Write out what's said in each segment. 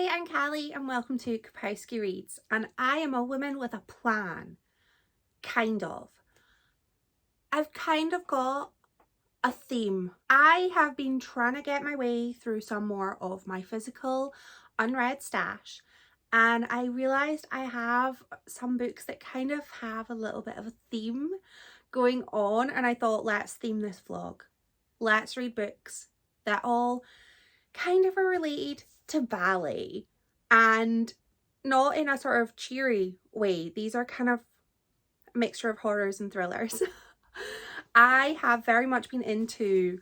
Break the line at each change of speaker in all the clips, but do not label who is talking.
Hi, I'm Callie and welcome to Kapowski Reads, and I am a woman with a plan. Kind of. I've kind of got a theme. I have been trying to get my way through some more of my physical unread stash, and I realised I have some books that kind of have a little bit of a theme going on, and I thought, let's theme this vlog. Let's read books that all kind of are related to ballet, and not in a sort of cheery way. These are kind of a mixture of horrors and thrillers. I have very much been into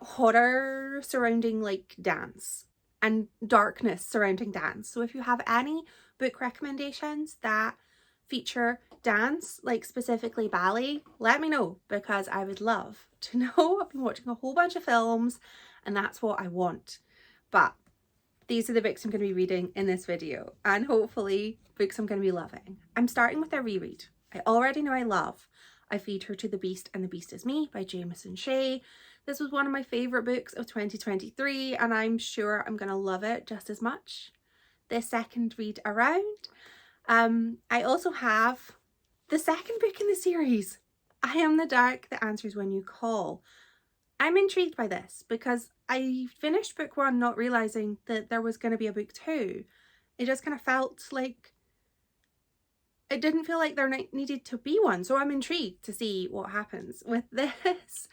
horror surrounding like dance and darkness surrounding dance. So if you have any book recommendations that feature dance, like specifically ballet, let me know, because I would love to know. I've been watching a whole bunch of films and that's what I want. But these are the books I'm going to be reading in this video, and hopefully books I'm going to be loving. I'm starting with a reread. I already know I love I Feed Her to the Beast and the Beast Is Me by Jameson Shea. This was one of my favourite books of 2023 and I'm sure I'm going to love it just as much this second read around. I also have the second book in the series, I Am the Dark That Answers When You Call. I'm intrigued by this because I finished book one not realising that there was going to be a book two. It just kind of felt like it didn't feel like there needed to be one. So I'm intrigued to see what happens with this.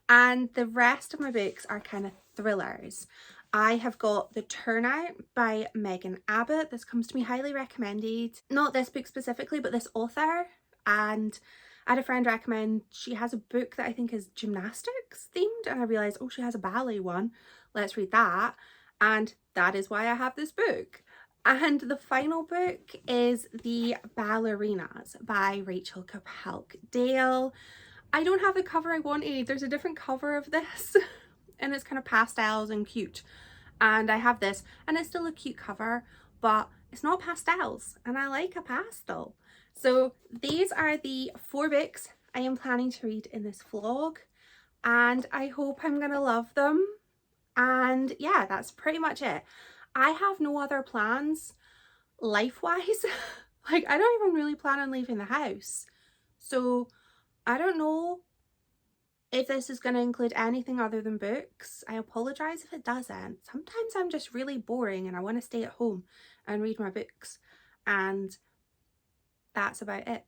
And the rest of my books are kind of thrillers. I have got The Turnout by Megan Abbott. This comes to me highly recommended. Not this book specifically, but this author. And I had a friend recommend, she has a book that I think is gymnastics themed, and I realised, oh, she has a ballet one. Let's read that. And that is why I have this book. And the final book is The Ballerinas by Rachel Kapelk Dale. I don't have the cover I wanted. There's a different cover of this and it's kind of pastels and cute. And I have this and it's still a cute cover, but it's not pastels and I like a pastel. So these are the 4 books I am planning to read in this vlog, and I hope I'm gonna love them. And yeah, that's pretty much it. I have no other plans life-wise. Like, I don't even really plan on leaving the house. So I don't know if this is going to include anything other than books. I apologise if it doesn't. Sometimes I'm just really boring and I want to stay at home and read my books. And that's about it.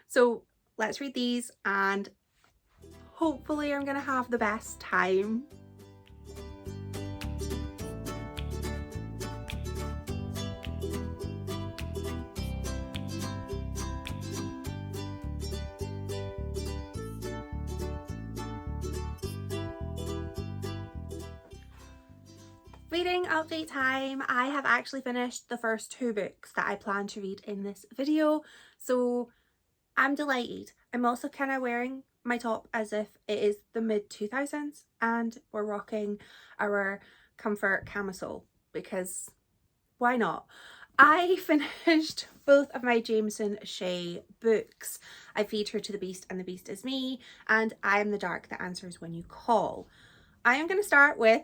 So let's read these and hopefully I'm going to have the best time. Reading update time. I have actually finished the first 2 books that I plan to read in this video, so I'm delighted. I'm also kind of wearing my top as if it is the mid-2000s and we're rocking our comfort camisole, because why not? I finished both of my Jameson Shea books, I Feed Her to the Beast and the Beast Is Me, and I Am the Dark That Answers When You Call. I am going to start with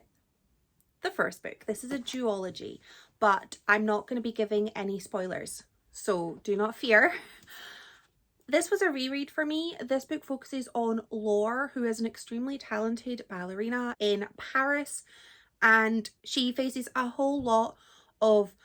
the first book. This is a duology, but I'm not going to be giving any spoilers, so do not fear. This was a reread for me. This book focuses on Laure, who is an extremely talented ballerina in Paris, and she faces a whole lot of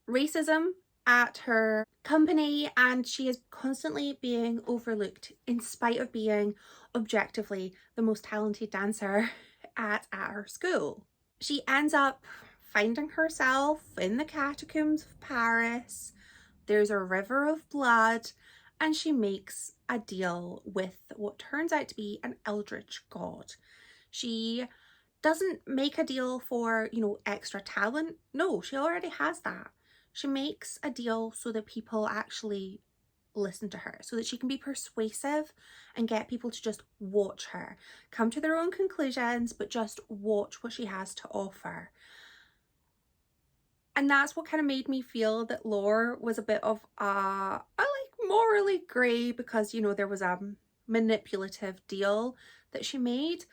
racism at her company, and she is constantly being overlooked in spite of being objectively the most talented dancer at her school. She ends up finding herself in the catacombs of Paris. There's a river of blood, and she makes a deal with what turns out to be an eldritch god. She doesn't make a deal for, you know, extra talent. No, she already has that. She makes a deal so that people actually listen to her, so that she can be persuasive and get people to just watch her, come to their own conclusions, but just watch what she has to offer. And that's what kind of made me feel that Laure was a bit of a like morally grey, because, you know, there was a manipulative deal that she made,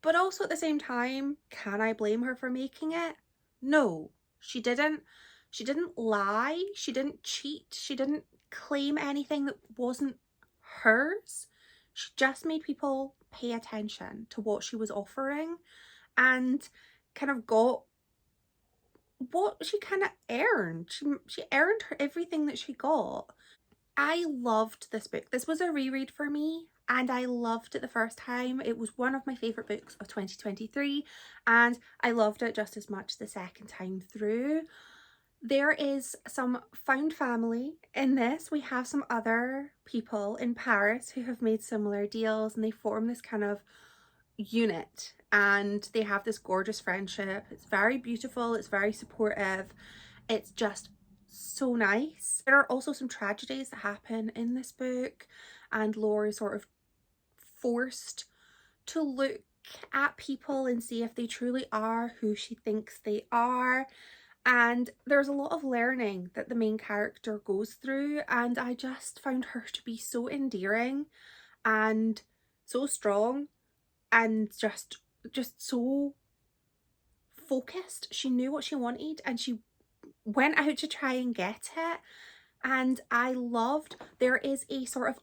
but also at the same time, can I blame her for making it? No, she didn't. She didn't lie. She didn't cheat. She didn't claim anything that wasn't hers. She just made people pay attention to what she was offering and kind of got what she kind of earned. She earned her everything that she got. I loved this book. This was a reread for me and I loved it the first time. It was one of my favourite books of 2023 and I loved it just as much the second time through. There is some found family in this. We have some other people in Paris who have made similar deals and they form this kind of unit and they have this gorgeous friendship. It's very beautiful, it's very supportive, it's just so nice. There are also some tragedies that happen in this book and Laura is sort of forced to look at people and see if they truly are who she thinks they are, and there's a lot of learning that the main character goes through and I just found her to be so endearing and so strong and just so focused. She knew what she wanted and she went out to try and get it, and I loved there is a sort of,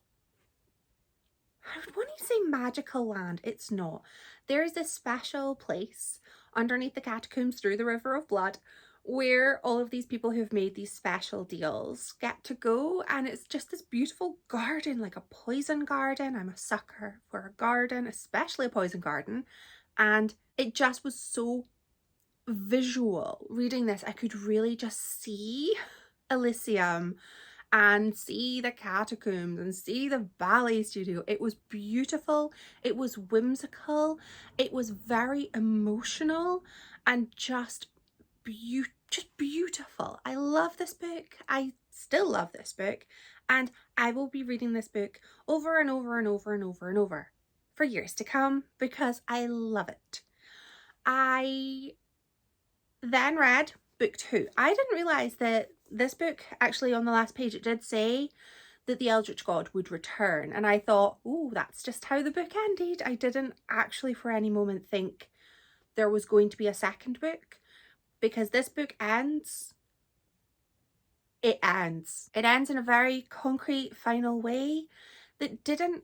I would want to say magical land, it's not. There is this special place underneath the catacombs through the River of Blood where all of these people who've made these special deals get to go, and it's just this beautiful garden, like a poison garden. I'm a sucker for a garden, especially a poison garden, and it just was so visual. Reading this, I could really just see Elysium and see the catacombs and see the ballet studio. It was beautiful, it was whimsical, it was very emotional and just beautiful. I love this book. I still love this book and I will be reading this book over and over and over and over and over for years to come because I love it. I then read book 2. I didn't realise that this book, actually on the last page, it did say that the Eldritch God would return, and I thought, oh, that's just how the book ended. I didn't actually for any moment think there was going to be a second book, because this book ends. It ends in a very concrete final way that didn't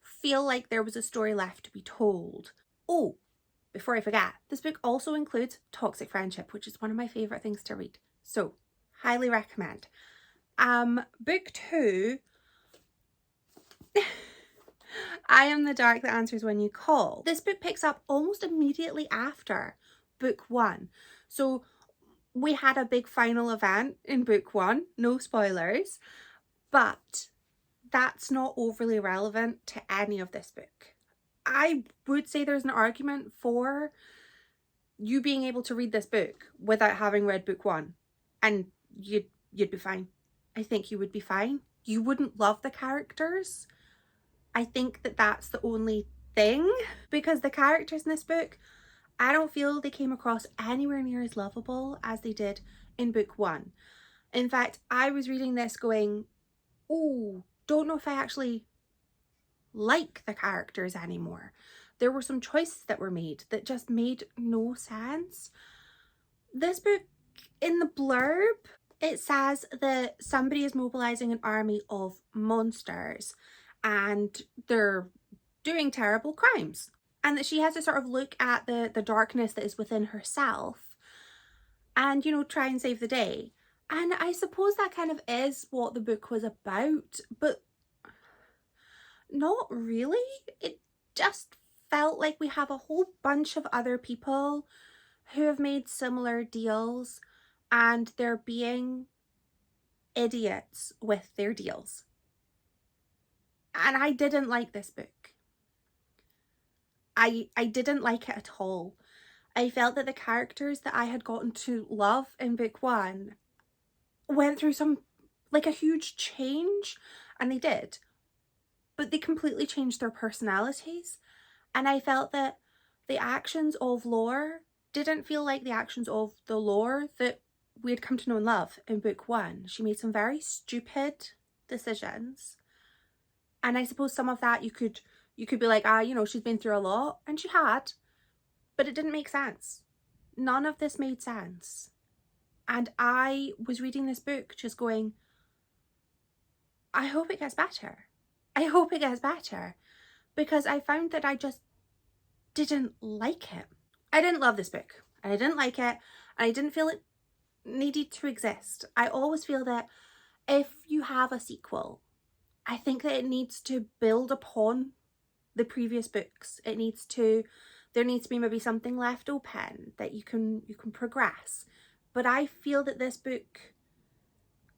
feel like there was a story left to be told. Oh, before I forget, this book also includes toxic friendship, which is one of my favourite things to read. So, highly recommend. Book 2, I Am the Dark That Answers When You Call. This book picks up almost immediately after book 1. So, we had a big final event in book 1, no spoilers, but that's not overly relevant to any of this book. I would say there's an argument for you being able to read this book without having read book 1 and you'd be fine. I think you would be fine. You wouldn't love the characters. I think that that's the only thing, because the characters in this book, I don't feel they came across anywhere near as lovable as they did in book 1. In fact, I was reading this going, oh, don't know if I actually like the characters anymore. There were some choices that were made that just made no sense. This book, in the blurb, it says that somebody is mobilizing an army of monsters and they're doing terrible crimes, and that she has to sort of look at the darkness that is within herself and, you know, try and save the day. And I suppose that kind of is what the book was about, but not really. It just felt like we have a whole bunch of other people who have made similar deals and they're being idiots with their deals. And I didn't like this book. I didn't like it at all. I felt that the characters that I had gotten to love in book 1 went through a huge change, and they did. But they completely changed their personalities. And I felt that the actions of Lore didn't feel like the actions of the Lore that we had come to know and love in book 1. She made some very stupid decisions. And I suppose some of that you could be like, you know, she's been through a lot, and she had, but it didn't make sense. none of this made sense. And I was reading this book just going, I hope it gets better. I hope it gets better. Because I found that I just didn't like it. I didn't love this book. I didn't like it. I didn't feel it needed to exist. I always feel that if you have a sequel, I think that it needs to build upon the previous books. There needs to be maybe something left open that you can progress. But I feel that this book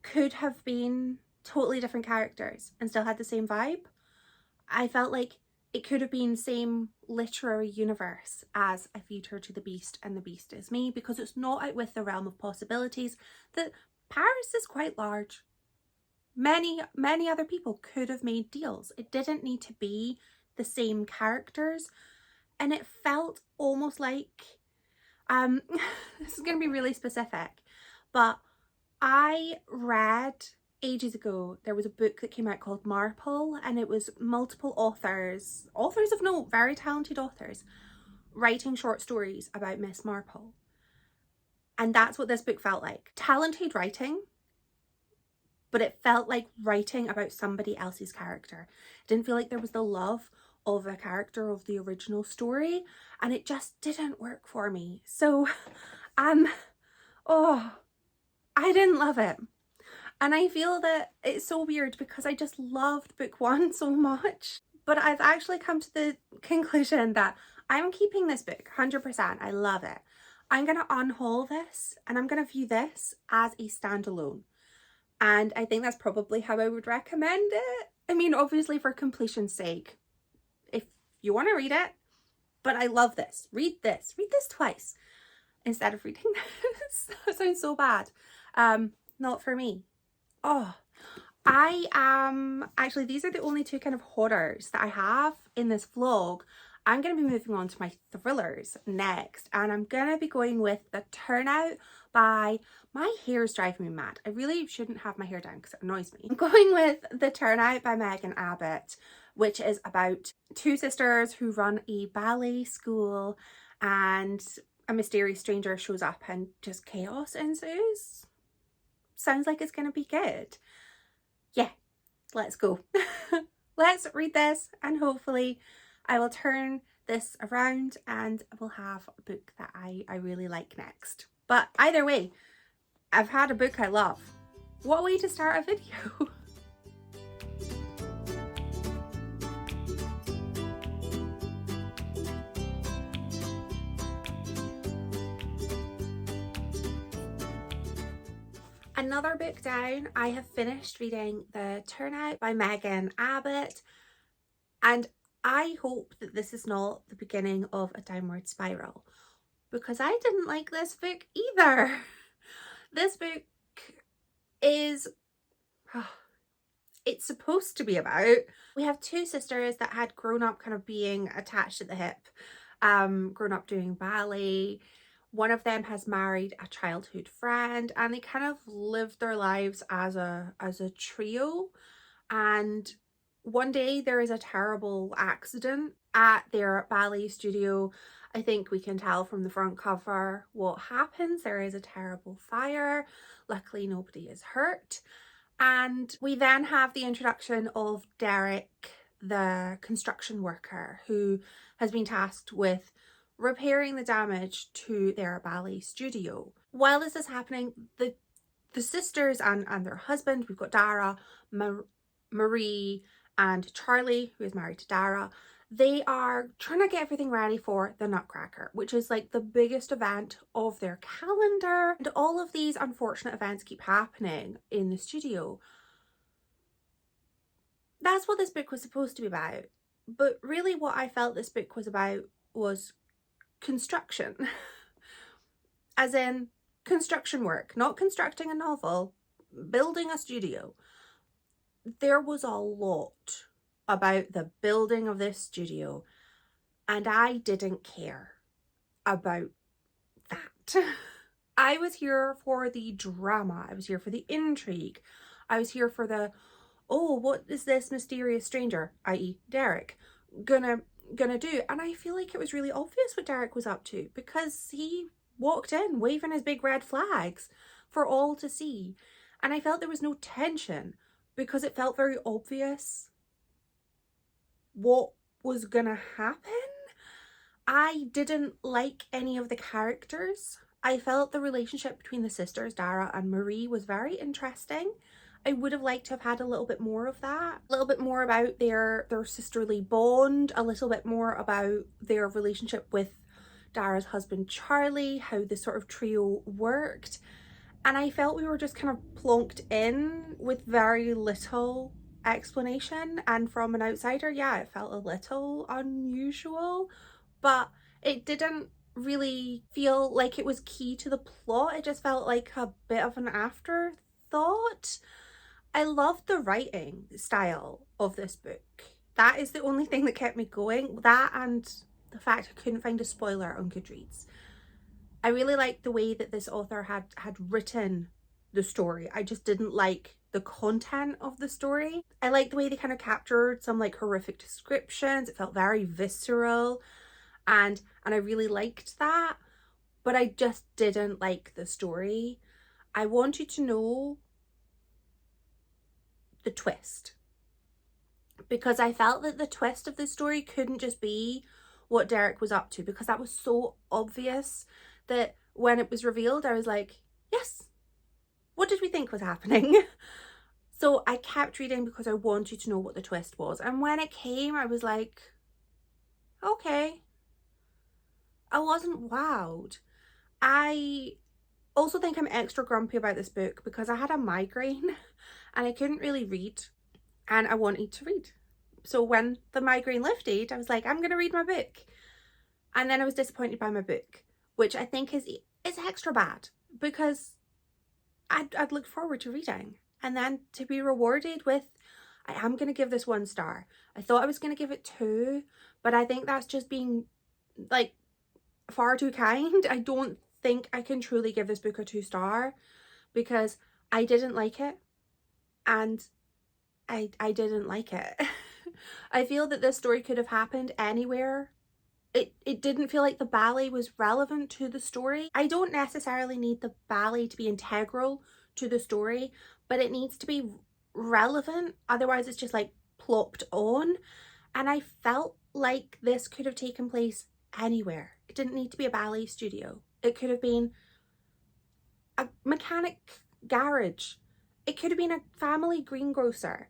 could have been totally different characters and still had the same vibe. I felt like it could have been same literary universe as I Feed Her to the Beast and the Beast is Me, because it's not out with the realm of possibilities that Paris is quite large. Many other people could have made deals. It didn't need to be the same characters, and it felt almost like this is going to be really specific, but I read ages ago, there was a book that came out called Marple, and it was multiple authors of note, very talented authors, writing short stories about Miss Marple. And that's what this book felt like. Talented writing, but it felt like writing about somebody else's character. It didn't feel like there was the love of a character of the original story, and it just didn't work for me. So, oh, I didn't love it. And I feel that it's so weird because I just loved book one so much. But I've actually come to the conclusion that I'm keeping this book 100%. I love it. I'm going to unhaul this and I'm going to view this as a standalone. And I think that's probably how I would recommend it. I mean, obviously for completion's sake, if you want to read it, but I love this. Read this twice instead of reading this. That sounds so bad. Not for me. Oh, I am actually, these are the only two kind of horrors that I have in this vlog. I'm going to be moving on to my thrillers next, and I'm going to be going with The Turnout by, my hair's driving me mad. I really shouldn't have my hair down because it annoys me. I'm going with The Turnout by Megan Abbott, which is about two sisters who run a ballet school, and a mysterious stranger shows up and just chaos ensues. Sounds like it's going to be good. Yeah, let's go. Let's read this, and hopefully I will turn this around and we'll have a book that I really like next. But either way, I've had a book I love. What a way to start a video. Another book down, I have finished reading The Turnout by Megan Abbott, and I hope that this is not the beginning of a downward spiral, because I didn't like this book either. This book is, it's supposed to be about, we have two sisters that had grown up kind of being attached at the hip, grown up doing ballet. One of them has married a childhood friend, and they kind of lived their lives as a trio. And one day there is a terrible accident at their ballet studio. I think we can tell from the front cover what happens. There is a terrible fire. Luckily nobody is hurt. And we then have the introduction of Derek, the construction worker, who has been tasked with repairing the damage to their ballet studio. While this is happening, the sisters and their husband, we've got Dara, Marie and Charlie, who is married to Dara, they are trying to get everything ready for the Nutcracker, which is like the biggest event of their calendar. And all of these unfortunate events keep happening in the studio. That's what this book was supposed to be about. But really what I felt this book was about was construction. As in construction work, not constructing a novel, building a studio. There was a lot about the building of this studio, and I didn't care about that. I was here for the drama. I was here for the intrigue. I was here for the, oh, what is this mysterious stranger, i.e. Derek, gonna do? And I feel like it was really obvious what Derek was up to, because he walked in waving his big red flags for all to see. And I felt there was no tension because it felt very obvious what was gonna happen. I didn't like any of the characters. I felt the relationship between the sisters, Dara and Marie, was very interesting. I would have liked to have had a little bit more of that. A little bit more about their sisterly bond, a little bit more about their relationship with Dara's husband Charlie, how this sort of trio worked. And I felt we were just kind of plonked in with very little explanation, and from an outsider, yeah, it felt a little unusual, but it didn't really feel like it was key to the plot. It just felt like a bit of an afterthought. I loved the writing style of this book. That is the only thing that kept me going. That and the fact I couldn't find a spoiler on Goodreads. I really liked the way that this author had written the story. I just didn't like the content of the story. I liked the way they kind of captured some like horrific descriptions. It felt very visceral, and I really liked that, but I just didn't like the story. I wanted to know the twist, because I felt that the twist of the story couldn't just be what Derek was up to, because that was so obvious that when it was revealed, I was like, yes, what did we think was happening? So I kept reading because I wanted to know what the twist was. And when it came, I was like, okay. I wasn't wowed. I also think I'm extra grumpy about this book because I had a migraine and I couldn't really read, and I wanted to read. So when the migraine lifted, I was like, I'm going to read my book. And then I was disappointed by my book, which I think is extra bad, because I'd look forward to reading, and then to be rewarded with, I am going to give this 1 star. I thought I was going to give it 2, but I think that's just being like far too kind. I don't think I can truly give this book a 2 star because I didn't like it, and I didn't like it. I feel that this story could have happened anywhere. It didn't feel like the ballet was relevant to the story. I don't necessarily need the ballet to be integral to the story, but it needs to be relevant. Otherwise, it's just like plopped on. And I felt like this could have taken place anywhere. It didn't need to be a ballet studio. It could have been a mechanic garage. It could have been a family greengrocer.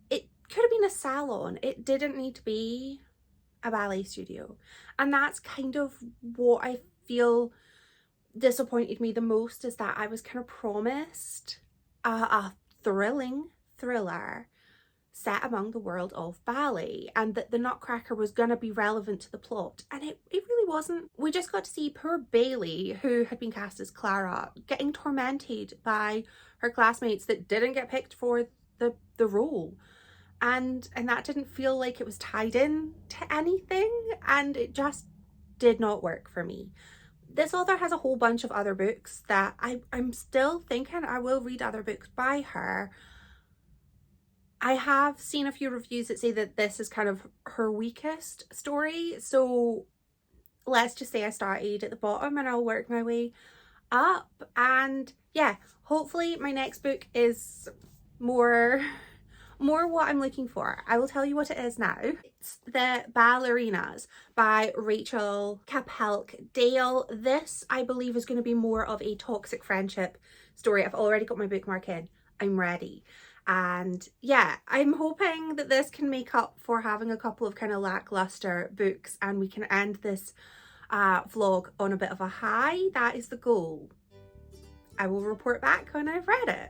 It could have been a salon. It didn't need to be a ballet studio. And that's kind of what I feel disappointed me the most, is that I was kind of promised a thrilling thriller set among the world of ballet, and that the Nutcracker was going to be relevant to the plot, and it really wasn't. We just got to see poor Bailey, who had been cast as Clara, getting tormented by her classmates that didn't get picked for the role, and that didn't feel like it was tied in to anything, and it just did not work for me. This author has a whole bunch of other books that I'm still thinking I will read other books by her. I have seen a few reviews that say that this is kind of her weakest story, so let's just say I started at the bottom and I'll work my way up. And yeah, hopefully my next book is more what I'm looking for. I will tell you what it is now. It's The Ballerinas by Rachel Capelk Dale. This, I believe, is going to be more of a toxic friendship story. I've already got my bookmark in. I'm ready. And yeah, I'm hoping that this can make up for having a couple of kind of lackluster books, and we can end this vlog on a bit of a high. That is the goal. I will report back when I've read it.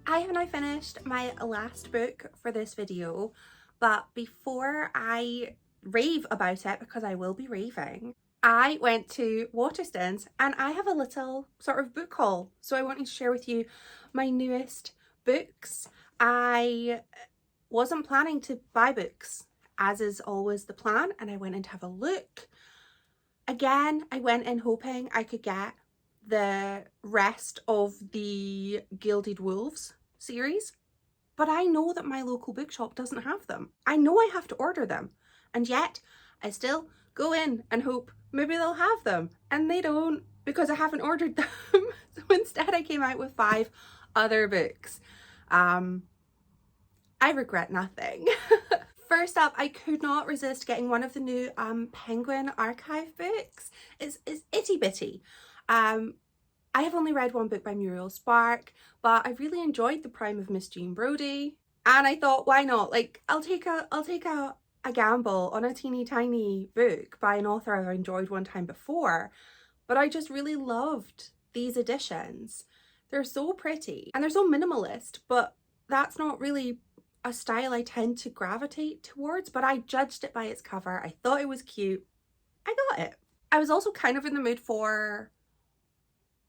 I have now finished my last book for this video, but before I rave about it, because I will be raving, I went to Waterstones and I have a little sort of book haul. So I wanted to share with you my newest books. I wasn't planning to buy books, as is always the plan, and I went in to have a look. Again, I went in hoping I could get the rest of the Gilded Wolves series, but I know that my local bookshop doesn't have them. I know I have to order them, and yet I still go in and hope maybe they'll have them, and they don't because I haven't ordered them. So instead I came out with 5 other books. I regret nothing. First up, I could not resist getting one of the new Penguin archive books. It's itty bitty. I have only read one book by Muriel Spark, but I really enjoyed The Prime of Miss Jean Brodie, and I thought, why not? Like, I'll take a gamble on a teeny tiny book by an author I've enjoyed one time before. But I just really loved these editions. They're so pretty and they're so minimalist, but that's not really a style I tend to gravitate towards, but I judged it by its cover. I thought it was cute. I got it. I was also kind of in the mood for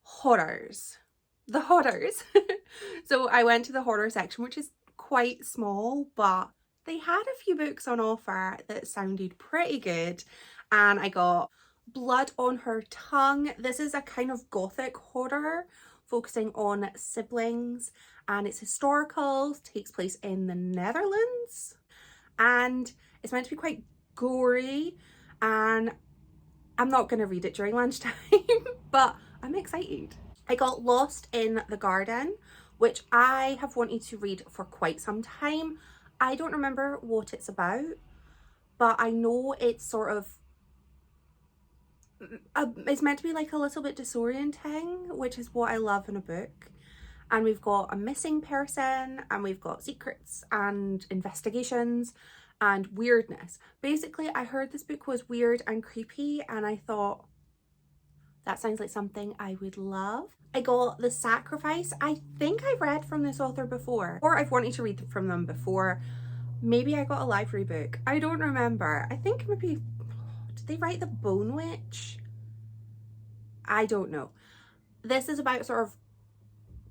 horrors. The horrors. So I went to the horror section, which is quite small, but they had a few books on offer that sounded pretty good, and I got Blood on Her Tongue. This is a kind of gothic horror focusing on siblings, and it's historical, takes place in the Netherlands, and it's meant to be quite gory, and I'm not going to read it during lunchtime, but I'm excited. I got Lost in the Garden, which I have wanted to read for quite some time. I don't remember what it's about, but I know it's sort of it's meant to be like a little bit disorienting, which is what I love in a book. And we've got a missing person, and we've got secrets and investigations and weirdness. Basically, I heard this book was weird and creepy, and I thought, that sounds like something I would love. I got The Sacrifice. I think I've read from this author before, or I've wanted to read from them before. Maybe I got a library book. I don't remember. I think maybe, did they write The Bone Witch? I don't know. This is about sort of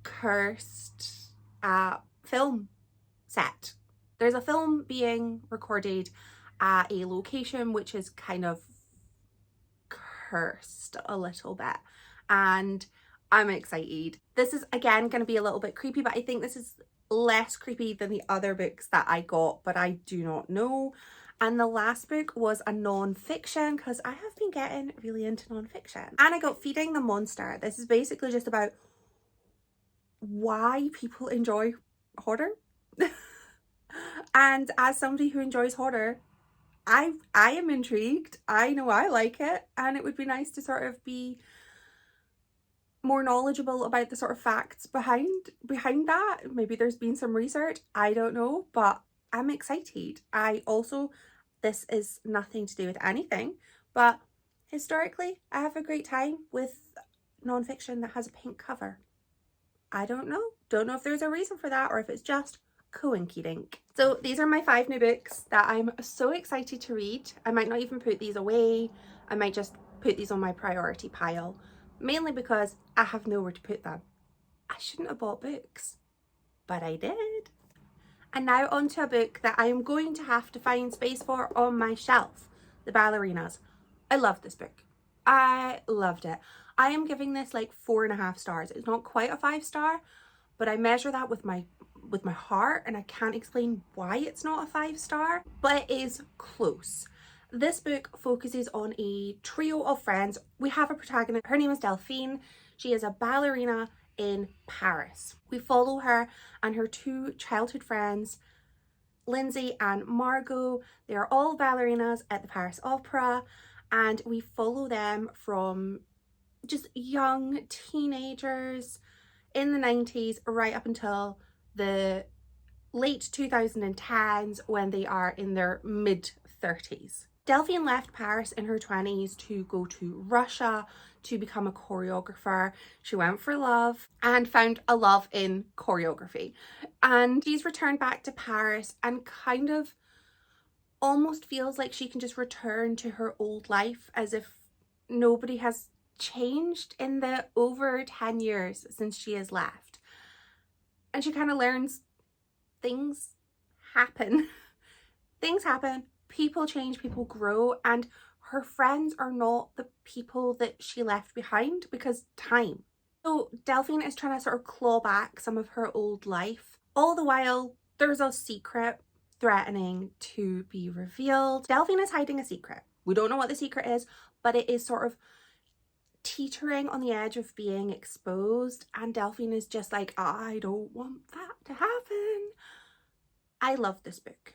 cursed film set. There's a film being recorded at a location which is kind of cursed a little bit, and I'm excited. This is again going to be a little bit creepy, but I think this is less creepy than the other books that I got, but I do not know. And the last book was a non-fiction, because I have been getting really into non-fiction. And I got Feeding the Monster. This is basically just about why people enjoy horror. And as somebody who enjoys horror, I am intrigued. I know I like it, and it would be nice to sort of be more knowledgeable about the sort of facts behind that. Maybe there's been some research, I don't know, but I'm excited. This is nothing to do with anything, but historically I have a great time with non-fiction that has a pink cover. I don't know if there's a reason for that, or if it's just coinkydink. So these are my 5 new books that I'm so excited to read. I might not even put these away. I might just put these on my priority pile, mainly because I have nowhere to put them. I shouldn't have bought books, but I did. And now on to a book that I am going to have to find space for on my shelf, The Ballerinas. I love this book. I loved it. I am giving this like 4.5 stars. It's not quite a 5-star, but I measure that with my heart, and I can't explain why it's not a 5-star, but it is close. This book focuses on a trio of friends. We have a protagonist. Her name is Delphine. She is a ballerina in Paris. We follow her and her 2 childhood friends, Lindsay and Margot. They are all ballerinas at the Paris Opera, and we follow them from just young teenagers in the 90s right up until the late 2010s, when they are in their mid-30s. Delphine left Paris in her 20s to go to Russia to become a choreographer. She went for love and found a love in choreography. And she's returned back to Paris and kind of almost feels like she can just return to her old life, as if nobody has changed in the over 10 years since she has left. And she kind of learns things happen. Things happen, people change, people grow, and her friends are not the people that she left behind because time. So Delphine is trying to sort of claw back some of her old life. All the while, there's a secret threatening to be revealed. Delphine is hiding a secret. We don't know what the secret is, but it is sort of teetering on the edge of being exposed, and Delphine is just like, I don't want that to happen. I love this book.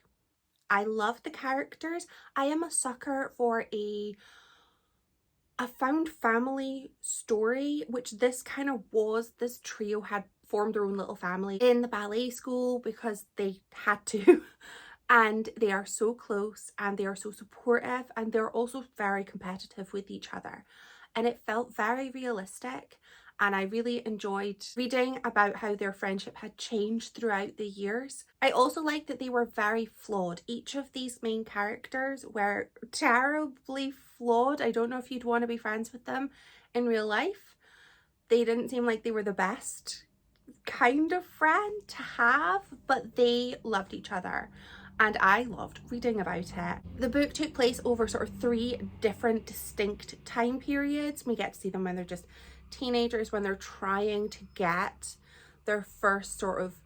I love the characters. I am a sucker for a found family story, which this kind of was. This trio had formed their own little family in the ballet school because they had to. And they are so close and they are so supportive, and they're also very competitive with each other. And it felt very realistic, and I really enjoyed reading about how their friendship had changed throughout the years. I also liked that they were very flawed. Each of these main characters were terribly flawed. I don't know if you'd want to be friends with them in real life. They didn't seem like they were the best kind of friend to have, but they loved each other. And I loved reading about it. The book took place over sort of 3 different distinct time periods. We get to see them when they're just teenagers, when they're trying to get their first sort of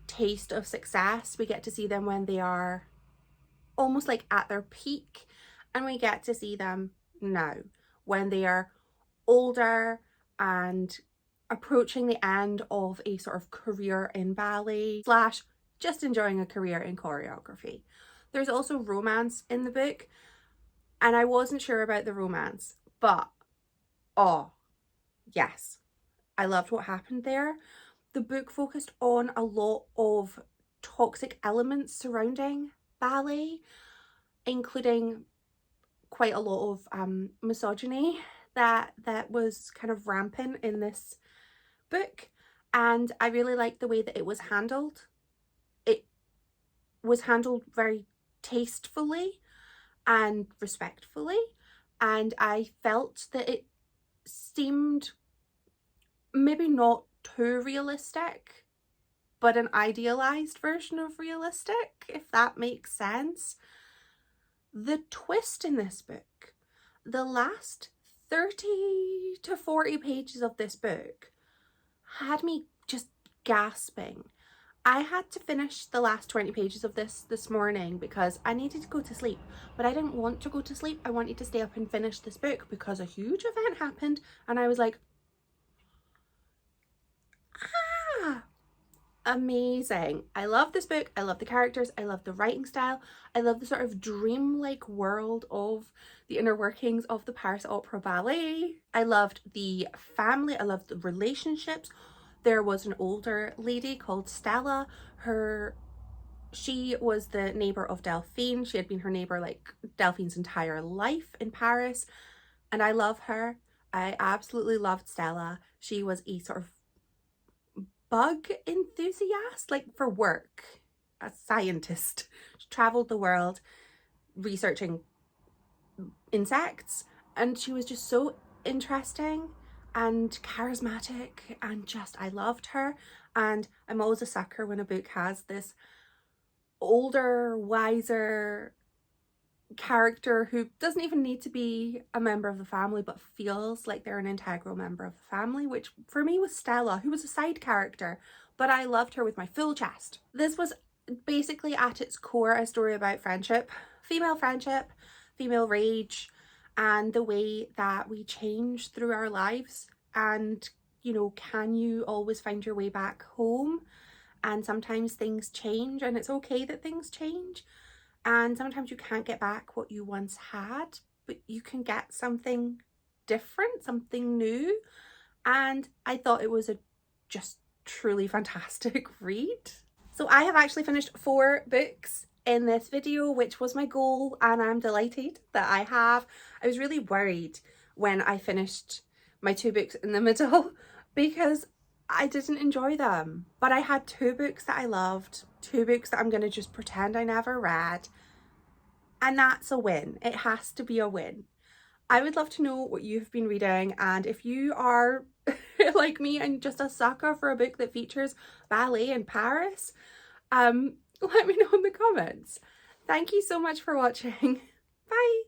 taste of success. We get to see them when they are almost like at their peak, and we get to see them now when they are older and approaching the end of a sort of career in ballet slash just enjoying a career in choreography. There's also romance in the book, and I wasn't sure about the romance, but oh yes, I loved what happened there. The book focused on a lot of toxic elements surrounding ballet, including quite a lot of misogyny that was kind of rampant in this book, and I really liked the way that it was handled. It was handled very tastefully and respectfully, and I felt that it seemed maybe not too realistic, but an idealized version of realistic, if that makes sense. The twist in this book, the last 30 to 40 pages of this book had me just gasping. I had to finish the last 20 pages of this morning because I needed to go to sleep, but I didn't want to go to sleep. I wanted to stay up and finish this book because a huge event happened, and I was like, amazing. I love this book. I love the characters. I love the writing style. I love the sort of dreamlike world of the inner workings of the Paris Opera Ballet. I loved the family. I loved the relationships. There was an older lady called Stella. She was the neighbor of Delphine. She had been her neighbor like Delphine's entire life in Paris, and I love her. I absolutely loved Stella. She was a sort of bug enthusiast, like for work, a scientist. She traveled the world researching insects, and she was just so interesting and charismatic, and just I loved her. And I'm always a sucker when a book has this older, wiser character who doesn't even need to be a member of the family but feels like they're an integral member of the family, which for me was Stella, who was a side character, but I loved her with my full chest. This was basically at its core a story about friendship, female rage, and the way that we change through our lives. And you know, can you always find your way back home? And sometimes things change, and it's okay that things change. And sometimes you can't get back what you once had, but you can get something different, something new. And I thought it was a just truly fantastic read. So I have actually finished 4 books in this video, which was my goal, and I'm delighted that I have. I was really worried when I finished my 2 books in the middle because I didn't enjoy them, but I had 2 books that I loved, 2 books that I'm going to just pretend I never read, and that's a win. It has to be a win. I would love to know what you've been reading, and if you are like me and just a sucker for a book that features ballet in Paris, let me know in the comments. Thank you so much for watching. Bye!